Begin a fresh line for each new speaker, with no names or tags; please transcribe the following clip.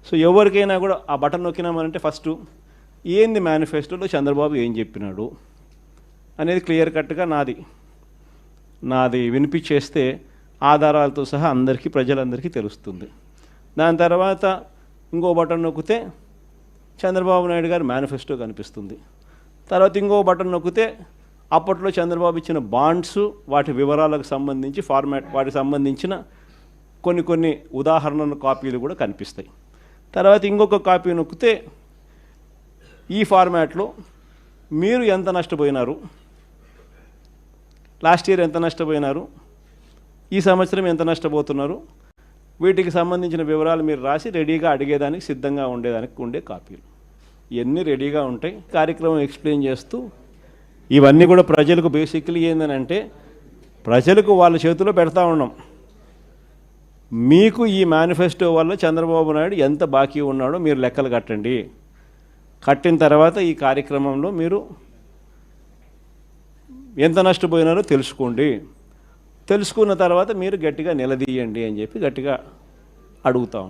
So ఎవరికైనా కూడా ఆ బటన్ నొక్కినామనంటే ఫస్ట్ ఏంది మేనిఫెస్టోలో చంద్రబాబు ఏం చెప్పినాడు అనేది క్లియర్ కట్గా నాది వినిపించేస్తే ఆధారాలతో సహా అందరికీ ప్రజలందరికీ తెలుస్తుంది. దాని తర్వాత ఇంకో బటన్ నొక్కితే చంద్రబాబు నాయుడు గారి మేనిఫెస్టో కనిపిస్తుంది. తర్వాత ఇంకో బటన్ నొక్కితే అప్పట్లో చంద్రబాబు ఇచ్చిన బాండ్స్ వాటి వివరాలకు సంబంధించి వాటికి సంబంధించిన కొన్ని ఉదాహరణల కాపీలు కూడా కనిపిస్తాయి. తర్వాత ఇంకొక కాపీ నొక్కితే ఈ ఫార్మాట్లో మీరు ఎంత నష్టపోయినారు, లాస్ట్ ఇయర్ ఎంత నష్టపోయినారు, ఈ సంవత్సరం ఎంత నష్టపోతున్నారు, వీటికి సంబంధించిన వివరాలు మీరు రాసి రెడీగా అడిగేదానికి సిద్ధంగా ఉండేదానికి ఉండే కాపీలు ఇవన్నీ రెడీగా ఉంటాయి. కార్యక్రమం ఎక్స్ప్లెయిన్ చేస్తూ ఇవన్నీ కూడా ప్రజలకు బేసిక్లీ ఏంటంటే ప్రజలకు వాళ్ళ చేతిలో పెడతా ఉన్నాం. మీకు ఈ మేనిఫెస్టో వల్ల చంద్రబాబు నాయుడు ఎంత బాకీ ఉన్నాడో మీరు లెక్కలు కట్టండి. కట్టిన తర్వాత ఈ కార్యక్రమంలో మీరు ఎంత నష్టపోయినారో తెలుసుకోండి. తెలుసుకున్న తర్వాత మీరు గట్టిగా నిలదీయండి అని చెప్పి గట్టిగా అడుగుతాం.